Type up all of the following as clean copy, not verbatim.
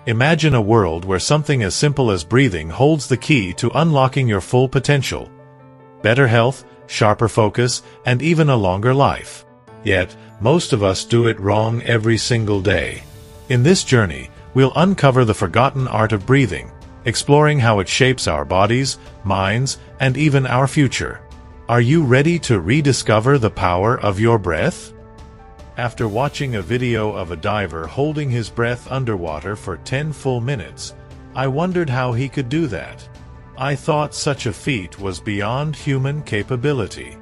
Imagine a world where something as simple as breathing holds the key to unlocking your full potential. Better health, sharper focus, and even a longer life. Yet, most of us do it wrong every single day. In this journey, we'll uncover the forgotten art of breathing, exploring how it shapes our bodies, minds, and even our future. Are you ready to rediscover the power of your breath? After watching a video of a diver holding his breath underwater for 10 full minutes, I wondered how he could do that. I thought such a feat was beyond human capability.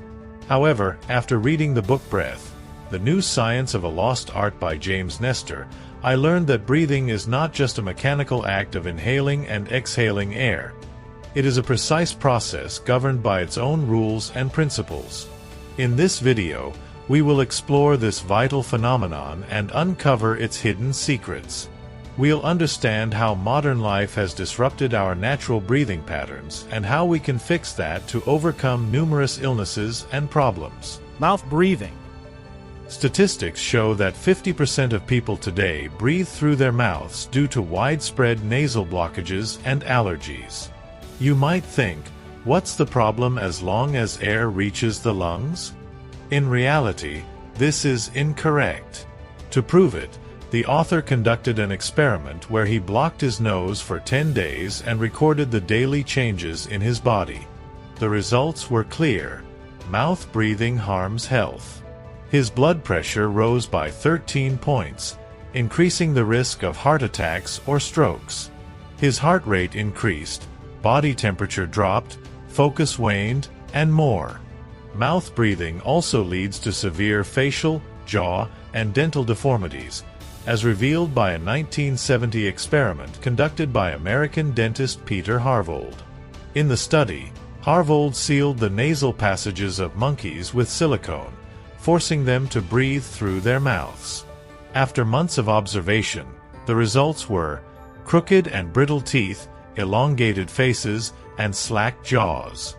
However, after reading the book Breath, The New Science of a Lost Art by James Nestor, I learned that breathing is not just a mechanical act of inhaling and exhaling air. It is a precise process governed by its own rules and principles. In this video, we will explore this vital phenomenon and uncover its hidden secrets. We'll understand how modern life has disrupted our natural breathing patterns and how we can fix that to overcome numerous illnesses and problems. Mouth breathing. Statistics show that 50% of people today breathe through their mouths due to widespread nasal blockages and allergies. You might think, what's the problem as long as air reaches the lungs? In reality, this is incorrect. To prove it, the author conducted an experiment where he blocked his nose for 10 days and recorded the daily changes in his body. The results were clear. Mouth breathing harms health. His blood pressure rose by 13 points, increasing the risk of heart attacks or strokes. His heart rate increased, body temperature dropped, focus waned, and more. Mouth breathing also leads to severe facial, jaw, and dental deformities, as revealed by a 1970 experiment conducted by American dentist Peter Harvold. In the study, Harvold sealed the nasal passages of monkeys with silicone, forcing them to breathe through their mouths. After months of observation, the results were crooked and brittle teeth, elongated faces, and slack jaws.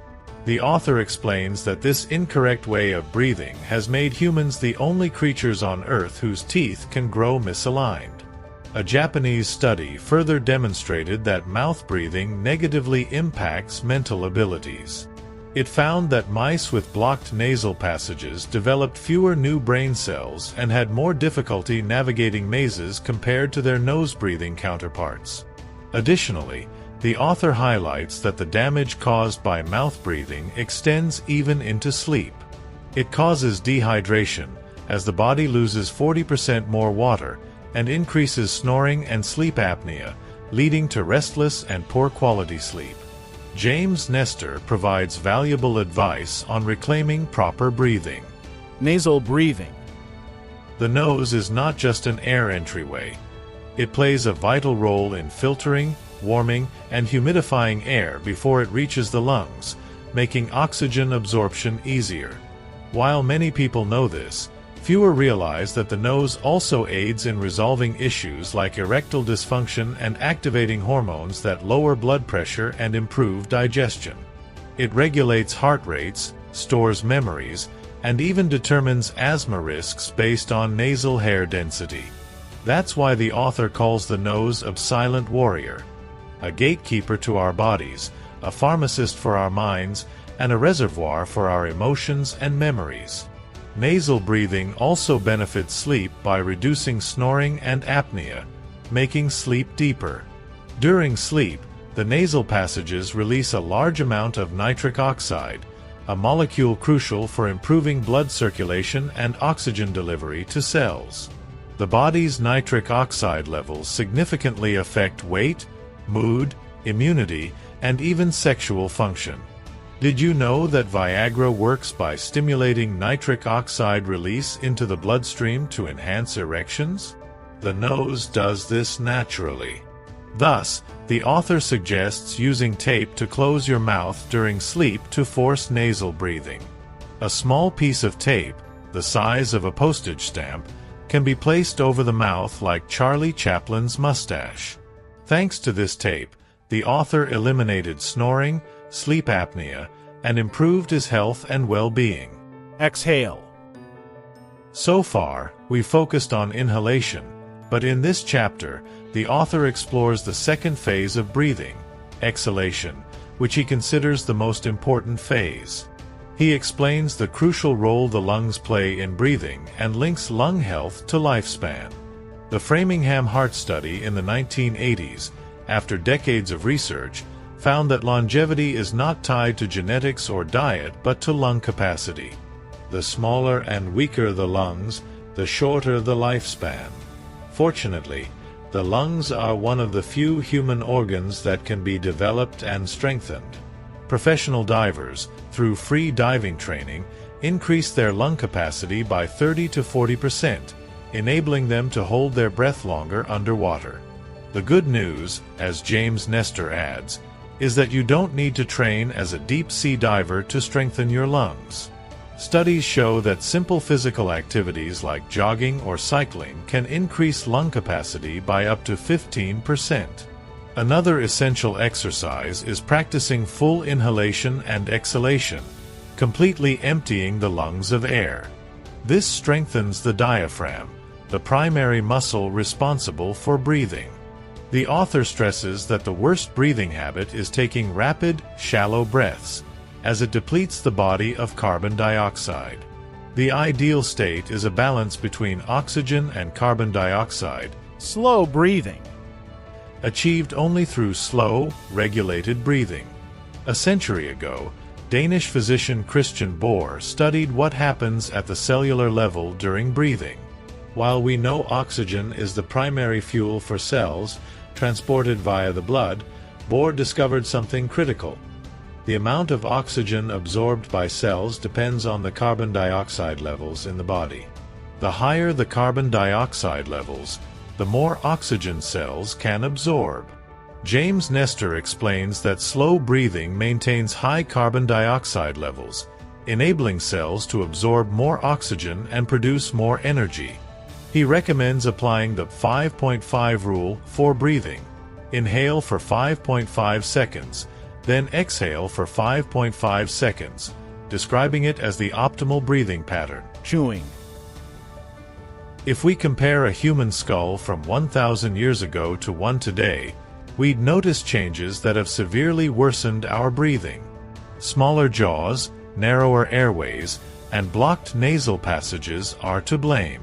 The author explains that this incorrect way of breathing has made humans the only creatures on Earth whose teeth can grow misaligned. A Japanese study further demonstrated that mouth breathing negatively impacts mental abilities. It found that mice with blocked nasal passages developed fewer new brain cells and had more difficulty navigating mazes compared to their nose-breathing counterparts. Additionally, the author highlights that the damage caused by mouth breathing extends even into sleep. It causes dehydration, as the body loses 40% more water, and increases snoring and sleep apnea, leading to restless and poor quality sleep. James Nestor provides valuable advice on reclaiming proper breathing. Nasal breathing. The nose is not just an air entryway. It plays a vital role in filtering, warming, and humidifying air before it reaches the lungs, making oxygen absorption easier. While many people know this, fewer realize that the nose also aids in resolving issues like erectile dysfunction and activating hormones that lower blood pressure and improve digestion. It regulates heart rates, stores memories, and even determines asthma risks based on nasal hair density. That's why the author calls the nose a silent warrior, a gatekeeper to our bodies, a pharmacist for our minds, and a reservoir for our emotions and memories. Nasal breathing also benefits sleep by reducing snoring and apnea, making sleep deeper. During sleep, the nasal passages release a large amount of nitric oxide, a molecule crucial for improving blood circulation and oxygen delivery to cells. The body's nitric oxide levels significantly affect weight, mood, immunity, and even sexual function. Did you know that Viagra works by stimulating nitric oxide release into the bloodstream to enhance erections? The nose does this naturally. Thus, the author suggests using tape to close your mouth during sleep to force nasal breathing. A small piece of tape, the size of a postage stamp, can be placed over the mouth like Charlie Chaplin's mustache. Thanks to this tape, the author eliminated snoring, sleep apnea, and improved his health and well-being. Exhale. So far, we focused on inhalation, But in this chapter, the author explores the second phase of breathing, exhalation, which he considers the most important phase. He explains the crucial role the lungs play in breathing and links lung health to lifespan. The Framingham Heart Study in the 1980s, after decades of research, found that longevity is not tied to genetics or diet but to lung capacity. The smaller and weaker the lungs, the shorter the lifespan. Fortunately, the lungs are one of the few human organs that can be developed and strengthened. Professional divers, through free diving training, increase their lung capacity by 30 to 40%, enabling them to hold their breath longer underwater. The good news, as James Nestor adds, is that you don't need to train as a deep-sea diver to strengthen your lungs. Studies show that simple physical activities like jogging or cycling can increase lung capacity by up to 15%. Another essential exercise is practicing full inhalation and exhalation, completely emptying the lungs of air. This strengthens the diaphragm, the primary muscle responsible for breathing. The author stresses that the worst breathing habit is taking rapid, shallow breaths, as it depletes the body of carbon dioxide. The ideal state is a balance between oxygen and carbon dioxide, Slow breathing. achieved only through slow, regulated breathing. A century ago, Danish physician Christian Bohr studied what happens at the cellular level during breathing. While we know oxygen is the primary fuel for cells, transported via the blood, Bohr discovered something critical. The amount of oxygen absorbed by cells depends on the carbon dioxide levels in the body. The higher the carbon dioxide levels, the more oxygen cells can absorb. James Nestor explains that slow breathing maintains high carbon dioxide levels, enabling cells to absorb more oxygen and produce more energy. He recommends applying the 5.5 rule for breathing. Inhale for 5.5 seconds, then exhale for 5.5 seconds, describing it as the optimal breathing pattern. Chewing. If we compare a human skull from 1,000 years ago to one today, we'd notice changes that have severely worsened our breathing. Smaller jaws, narrower airways, and blocked nasal passages are to blame.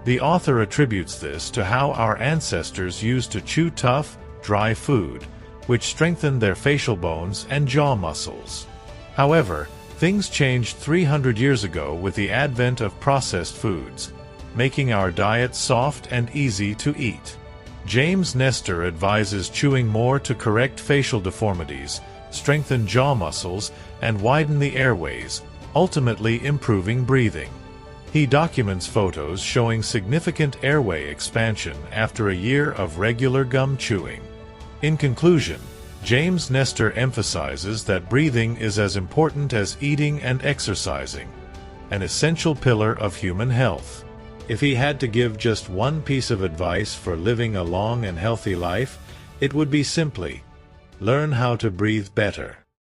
The author attributes this to how our ancestors used to chew tough, dry food, which strengthened their facial bones and jaw muscles. However, things changed 300 years ago with the advent of processed foods, making our diet soft and easy to eat. James Nestor advises chewing more to correct facial deformities, strengthen jaw muscles, and widen the airways, ultimately improving breathing. He documents photos showing significant airway expansion after a year of regular gum chewing. In conclusion, James Nestor emphasizes that breathing is as important as eating and exercising, an essential pillar of human health. If he had to give just one piece of advice for living a long and healthy life, it would be simply, learn how to breathe better.